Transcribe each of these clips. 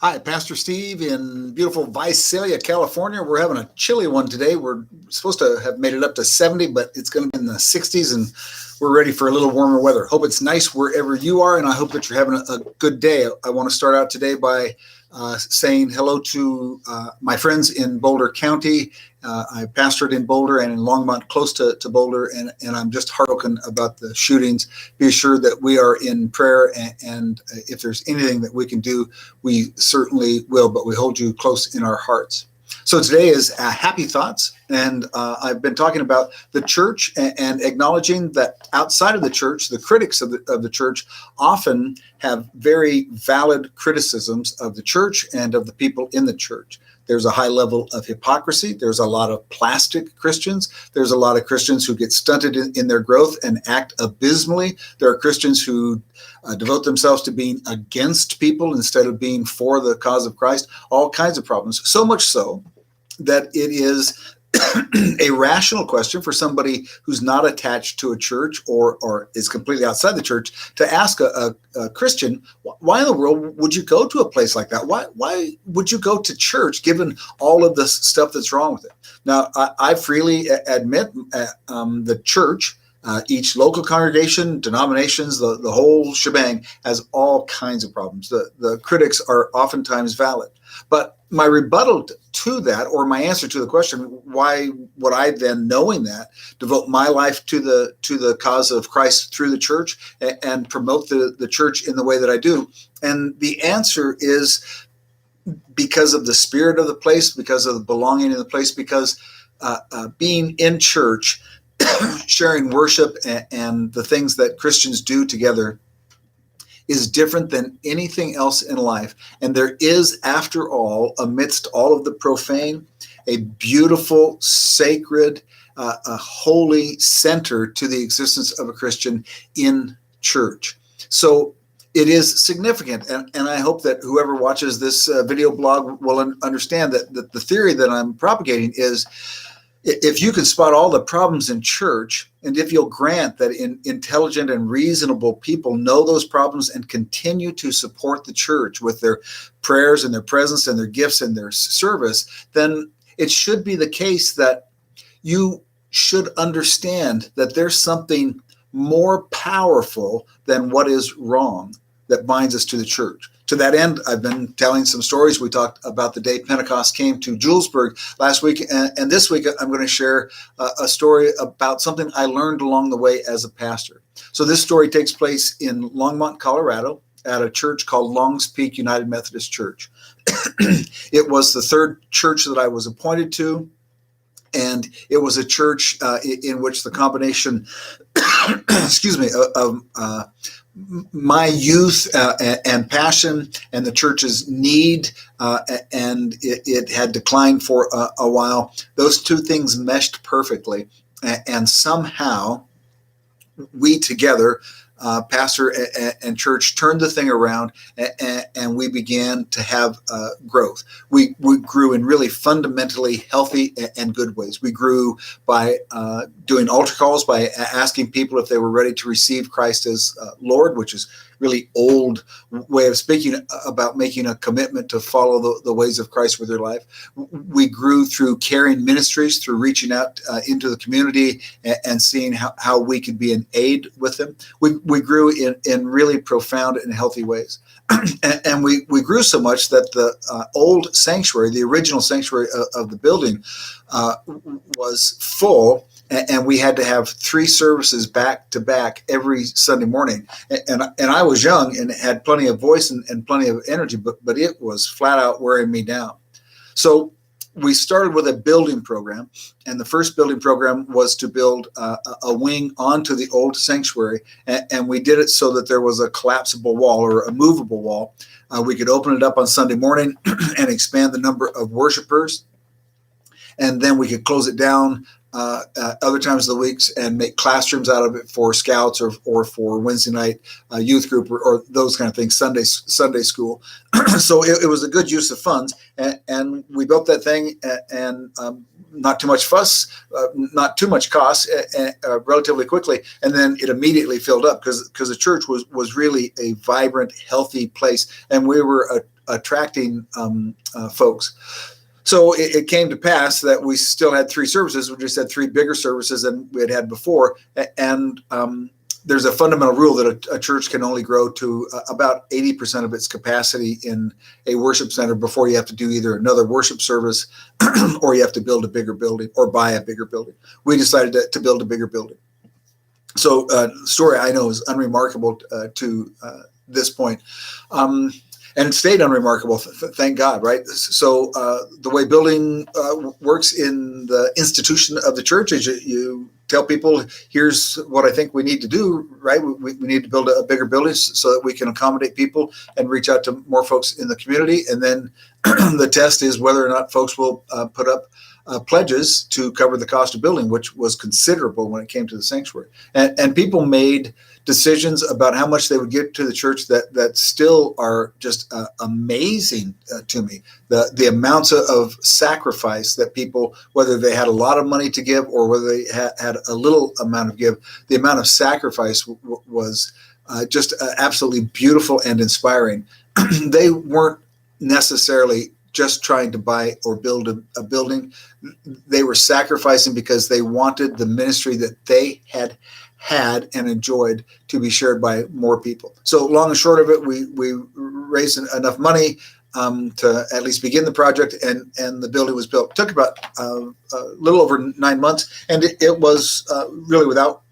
Hi, Pastor Steve in beautiful Visalia, California. We're having a chilly one today. We're supposed to have made it up to 70, but it's going to be in the 60s, and we're ready for a little warmer weather. Hope it's nice wherever you are, and I hope that you're having a good day. I want to start out today by saying hello to my friends in Boulder County. I pastored in Boulder and in Longmont, close to Boulder, and I'm just heartbroken about the shootings. Be assured that we are in prayer, and if there's anything that we can do, we certainly will, but we hold you close in our hearts. So today is Happy Thoughts, and I've been talking about the church and acknowledging that outside of the church, the critics of the church often have very valid criticisms of the church and of the people in the church. There's a high level of hypocrisy. There's a lot of plastic Christians. There's a lot of Christians who get stunted in their growth and act abysmally. There are Christians who devote themselves to being against people instead of being for the cause of Christ. All kinds of problems. So much so that it is a rational question for somebody who's not attached to a church or is completely outside the church to ask a Christian, why in the world would you go to a place like that? Why would you go to church given all of this stuff that's wrong with it? Now, I freely admit the church, each local congregation, denominations, the whole shebang has all kinds of problems. The critics are oftentimes valid. But my rebuttal to that, or my answer to the question, why would I then, knowing that, devote my life to the cause of Christ through the church and promote the church in the way that I do? And the answer is because of the spirit of the place, because of the belonging in the place, because being in church, sharing worship and the things that Christians do together is different than anything else in life. And there is, after all, amidst all of the profane, a beautiful, sacred, a holy center to the existence of a Christian in church. So it is significant. And I hope that whoever watches this video blog will understand that the theory that I'm propagating is, if you can spot all the problems in church, and if you'll grant that intelligent and reasonable people know those problems and continue to support the church with their prayers and their presence and their gifts and their service, then it should be the case that you should understand that there's something more powerful than what is wrong that binds us to the church. To that end, I've been telling some stories. We talked about the day Pentecost came to Julesburg last week, and this week I'm going to share a story about something I learned along the way as a pastor. So this story takes place in Longmont, Colorado, at a church called Longs Peak United Methodist Church. It was the third church that I was appointed to, and it was a church in which the combination, of my youth and passion and the church's need, and it had declined for a while. Those two things meshed perfectly, and somehow we together, pastor and church, turned the thing around, and we began to have growth. We grew in really fundamentally healthy and good ways. We grew by doing altar calls, by asking people if they were ready to receive Christ as Lord, which is really old way of speaking about making a commitment to follow the ways of Christ with their life. We grew through caring ministries, through reaching out into the community and seeing how we could be an aid with them. We grew in really profound and healthy ways. And we grew so much that the old sanctuary, the original sanctuary of the building, was full, and we had to have 3 services back to back every Sunday morning. And I was young and had plenty of voice and plenty of energy, but it was flat out wearing me down. So we started with a building program, and the first building program was to build a wing onto the old sanctuary, and we did it so that there was a collapsible wall or a movable wall. We could open it up on Sunday morning and expand the number of worshipers, and then we could close it down other times of the weeks and make classrooms out of it for scouts or for Wednesday night youth group or those kind of things, Sunday school. So it was a good use of funds, and we built that thing, and not too much fuss, not too much cost, relatively quickly, and then it immediately filled up because the church was really a vibrant, healthy place, and we were attracting folks. So it came to pass that we still had 3 services. We just had 3 bigger services than we had before. And there's a fundamental rule that a church can only grow to about 80% of its capacity in a worship center before you have to do either another worship service or you have to build a bigger building or buy a bigger building. We decided to build a bigger building. So story I know is unremarkable to this point. And it stayed unremarkable, thank God, right? So the way building works in the institution of the church is you tell people, here's what I think we need to do, right? We need to build a bigger building so that we can accommodate people and reach out to more folks in the community. And then the test is whether or not folks will put up pledges to cover the cost of building, which was considerable when it came to the sanctuary. And people made decisions about how much they would give to the church that still are just amazing to me. The amounts of sacrifice that people, whether they had a lot of money to give or whether they had a little amount of give, the amount of sacrifice was just absolutely beautiful and inspiring. They weren't necessarily just trying to buy or build a building. They were sacrificing because they wanted the ministry that they had and enjoyed to be shared by more people. So long and short of it, we raised enough money to at least begin the project, and the building was built. It took about a little over 9 months, and it was really without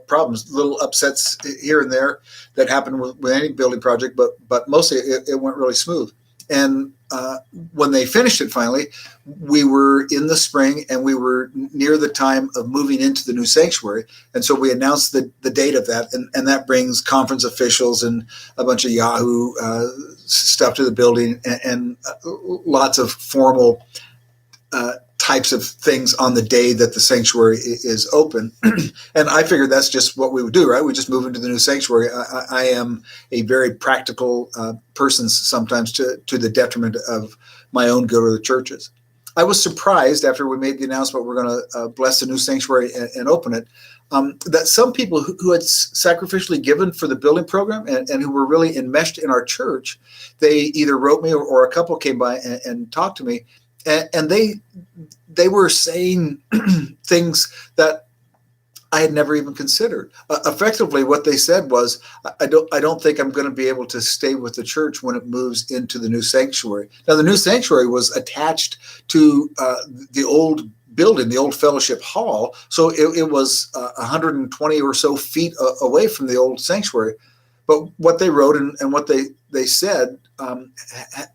problems. Little upsets here and there that happen with any building project, but mostly it went really smooth. And when they finished it finally, we were in the spring and we were near the time of moving into the new sanctuary. And so we announced the date of that. And that brings conference officials and a bunch of Yahoo stuff to the building and lots of formal types of things on the day that the sanctuary is open. And I figured that's just what we would do, right? We just move into the new sanctuary. I am a very practical person sometimes to the detriment of my own go to the churches. I was surprised after we made the announcement we're going to bless the new sanctuary and open it, that some people who had sacrificially given for the building program and who were really enmeshed in our church, they either wrote me or a couple came by and talked to me. And they were saying things that I had never even considered. Effectively, what they said was, I don't think I'm going to be able to stay with the church when it moves into the new sanctuary. Now, the new sanctuary was attached to the old building, the old fellowship hall. So it was 120 or so feet away from the old sanctuary. But what they wrote and what they said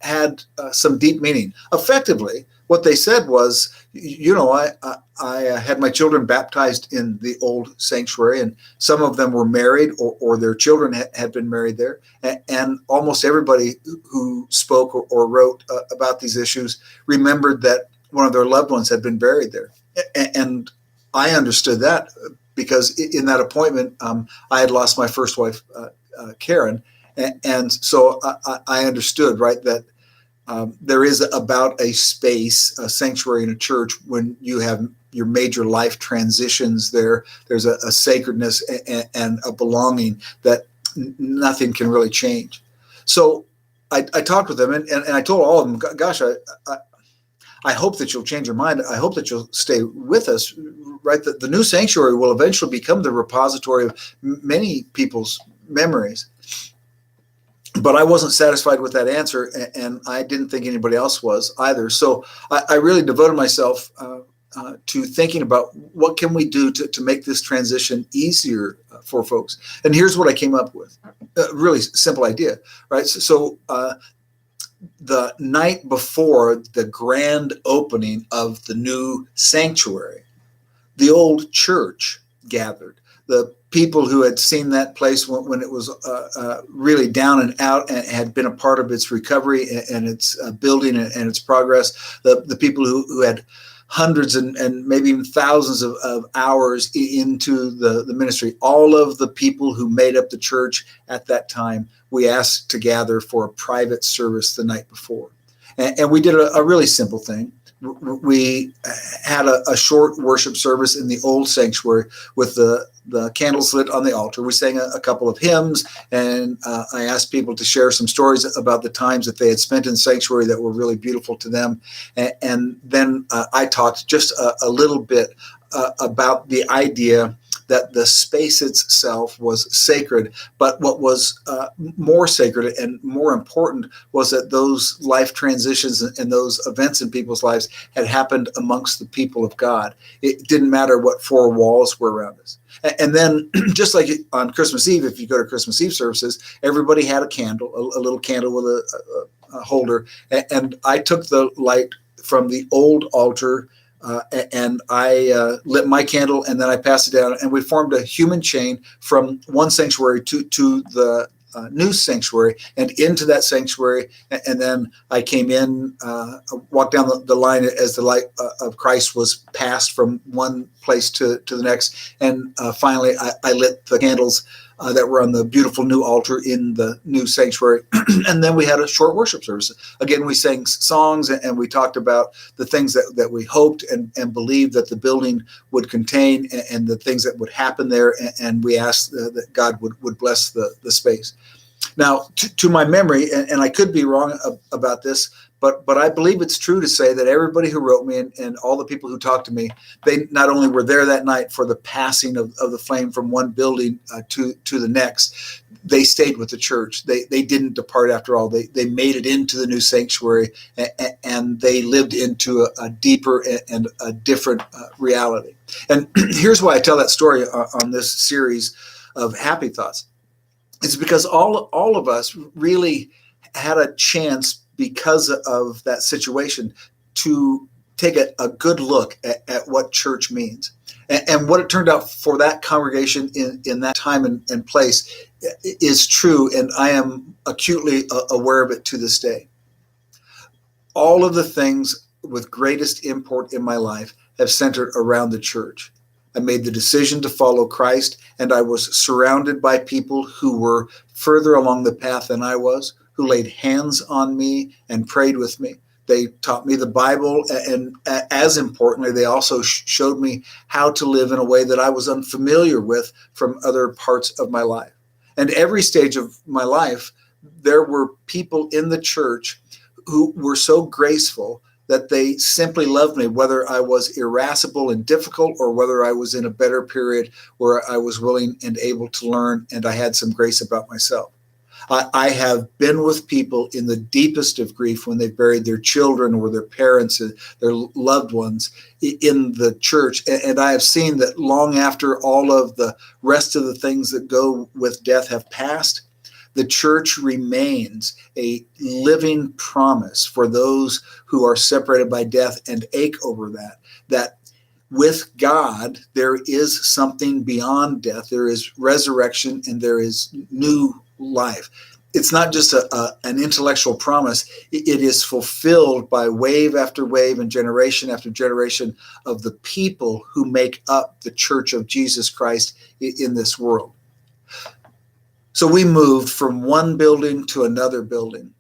had some deep meaning. Effectively, what they said was, I had my children baptized in the old sanctuary, and some of them were married or their children had been married there. And almost everybody who spoke or wrote about these issues remembered that one of their loved ones had been buried there. And I understood that because in that appointment, I had lost my first wife, Karen. And so I understood, right, that there is about a space, a sanctuary in a church when you have your major life transitions there. There's a sacredness and a belonging that nothing can really change. So I talked with them and I told all of them, gosh, I hope that you'll change your mind. I hope that you'll stay with us, right? The new sanctuary will eventually become the repository of many people's memories. But I wasn't satisfied with that answer, and I didn't think anybody else was either. So I really devoted myself to thinking about what can we do to make this transition easier for folks. And here's what I came up with. A really simple idea, right? So the night before the grand opening of the new sanctuary, the old church gathered. The people who had seen that place when it was really down and out and had been a part of its recovery and its building and its progress, the people who had hundreds and maybe even thousands of hours into the ministry, all of the people who made up the church at that time, we asked to gather for a private service the night before. And we did a really simple thing. we had a short worship service in the old sanctuary with the candles lit on the altar. We sang a couple of hymns, and I asked people to share some stories about the times that they had spent in sanctuary that were really beautiful to them. And then I talked just a little bit about the idea that the space itself was sacred, but what was more sacred and more important was that those life transitions and those events in people's lives had happened amongst the people of God. It didn't matter what four walls were around us. And then just like on Christmas Eve, if you go to Christmas Eve services, everybody had a candle, a little candle with a holder. And I took the light from the old altar and I lit my candle, and then I passed it down, and we formed a human chain from one sanctuary to the new sanctuary and into that sanctuary. And then I came in, walked down the line as the light of Christ was passed from one place to the next. And finally, I lit the candles that were on the beautiful new altar in the new sanctuary. And then we had a short worship service. Again, we sang songs and we talked about the things that we hoped and believed that the building would contain and the things that would happen there. And we asked that God would bless the space. Now, to my memory, and I could be wrong about this, but I believe it's true to say that everybody who wrote me and all the people who talked to me, they not only were there that night for the passing of the flame from one building to the next, they stayed with the church. They didn't depart after all. They made it into the new sanctuary, and they lived into a deeper and a different reality. And here's why I tell that story on this series of Happy Thoughts. It's because all of us really had a chance, because of that situation, to take a good look at what church means. And what it turned out for that congregation in that time and place is true, and I am acutely aware of it to this day. All of the things with greatest import in my life have centered around the church. I made the decision to follow Christ, and I was surrounded by people who were further along the path than I was, who laid hands on me and prayed with me. They taught me the Bible, and as importantly, they also showed me how to live in a way that I was unfamiliar with from other parts of my life. And every stage of my life, there were people in the church who were so graceful that they simply loved me, whether I was irascible and difficult or whether I was in a better period where I was willing and able to learn and I had some grace about myself. I have been with people in the deepest of grief when they've buried their children or their parents, their loved ones in the church. And I have seen that long after all of the rest of the things that go with death have passed, the church remains a living promise for those who are separated by death and ache over that with God, there is something beyond death. There is resurrection and there is new life. It's not just an intellectual promise. It is fulfilled by wave after wave and generation after generation of the people who make up the Church of Jesus Christ in this world. So we moved from one building to another building.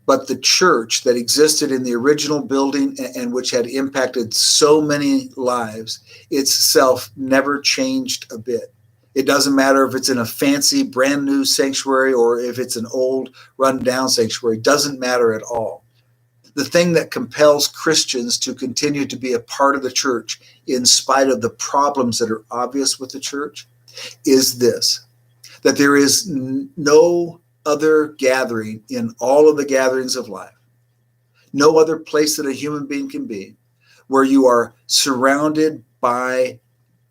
But the church that existed in the original building and which had impacted so many lives, itself never changed a bit. It doesn't matter if it's in a fancy, brand new sanctuary or if it's an old, run-down sanctuary. It doesn't matter at all. The thing that compels Christians to continue to be a part of the church in spite of the problems that are obvious with the church is this, that there is no other gathering in all of the gatherings of life, no other place that a human being can be, where you are surrounded by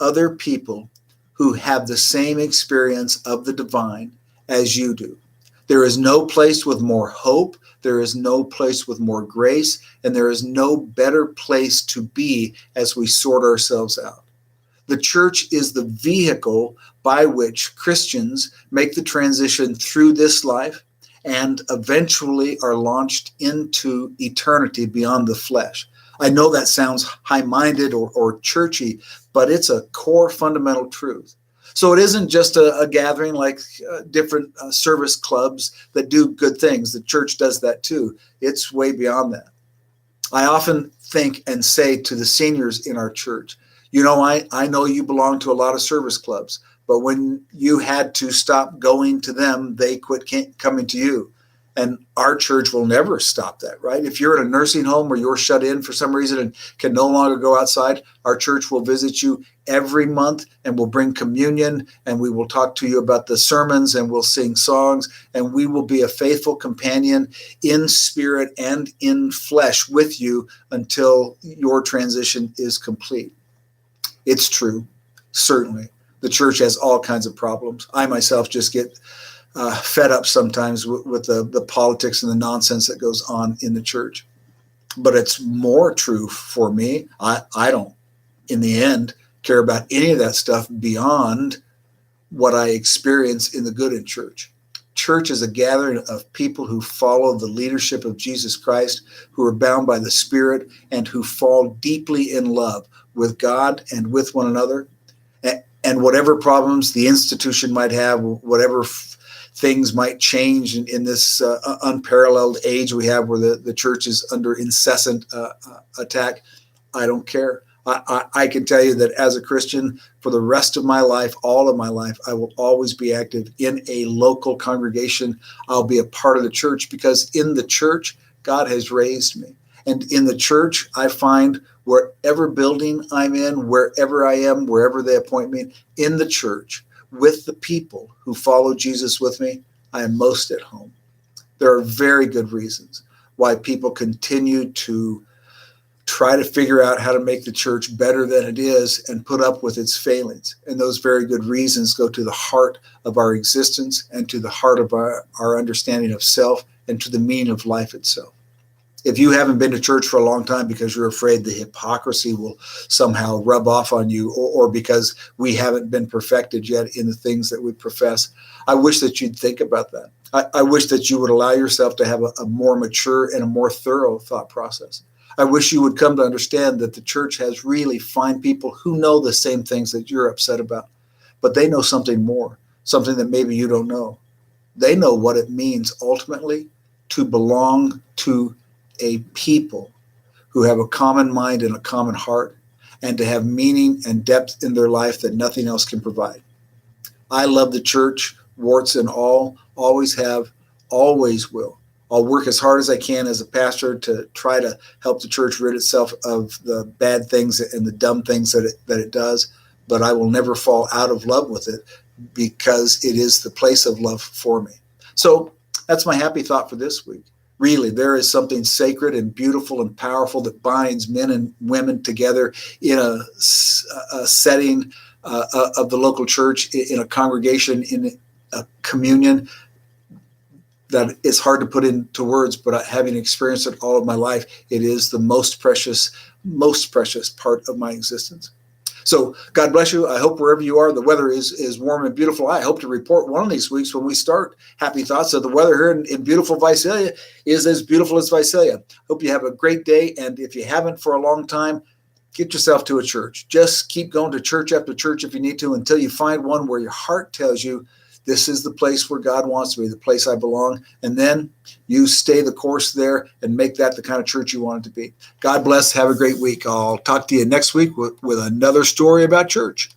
other people who have the same experience of the divine as you do. There is no place with more hope, there is no place with more grace, and there is no better place to be as we sort ourselves out. The church is the vehicle by which Christians make the transition through this life and eventually are launched into eternity beyond the flesh. I know that sounds high-minded or churchy, but it's a core fundamental truth. So it isn't just a gathering like different service clubs that do good things. The church does that too. It's way beyond that. I often think and say to the seniors in our church, you know, I know you belong to a lot of service clubs, but when you had to stop going to them, they quit coming to you. And our church will never stop that, right? If you're in a nursing home or you're shut in for some reason and can no longer go outside, our church will visit you every month and we'll bring communion and we will talk to you about the sermons and we'll sing songs and we will be a faithful companion in spirit and in flesh with you until your transition is complete. It's true, certainly. The church has all kinds of problems. I myself just get fed up sometimes with the politics and the nonsense that goes on in the church. But it's more true for me. I don't, in the end, care about any of that stuff beyond what I experience in the good in church. Church is a gathering of people who follow the leadership of Jesus Christ, who are bound by the Spirit, and who fall deeply in love with God and with one another. And whatever problems the institution might have, whatever things might change in this unparalleled age we have where the church is under incessant attack, I don't care. I can tell you that as a Christian, for the rest of my life, all of my life, I will always be active in a local congregation. I'll be a part of the church because in the church, God has raised me. And in the church, I find wherever building I'm in, wherever I am, wherever they appoint me, in the church, with the people who follow Jesus with me, I am most at home. There are very good reasons why people continue to try to figure out how to make the church better than it is and put up with its failings. And those very good reasons go to the heart of our existence and to the heart of our understanding of self and to the meaning of life itself. If you haven't been to church for a long time because you're afraid the hypocrisy will somehow rub off on you or because we haven't been perfected yet in the things that we profess, I wish that you'd think about that. I wish that you would allow yourself to have a more mature and a more thorough thought process. I wish you would come to understand that the church has really fine people who know the same things that you're upset about, but they know something more, something that maybe you don't know. They know what it means ultimately to belong to a people who have a common mind and a common heart and to have meaning and depth in their life that nothing else can provide. I love the church, warts and all, always have, always will. I'll work as hard as I can as a pastor to try to help the church rid itself of the bad things and the dumb things that it does, but I will never fall out of love with it because it is the place of love for me. So that's my happy thought for this week. Really, there is something sacred and beautiful and powerful that binds men and women together in a setting of the local church, in a congregation, in a communion that is hard to put into words, but having experienced it all of my life, it is the most precious part of my existence. So God bless you. I hope wherever you are, the weather is warm and beautiful. I hope to report one of these weeks when we start Happy Thoughts. So the weather here in beautiful Visalia is as beautiful as Visalia. Hope you have a great day. And if you haven't for a long time, get yourself to a church. Just keep going to church after church if you need to until you find one where your heart tells you this is the place where God wants me, the place I belong. And then you stay the course there and make that the kind of church you want it to be. God bless. Have a great week. I'll talk to you next week with another story about church.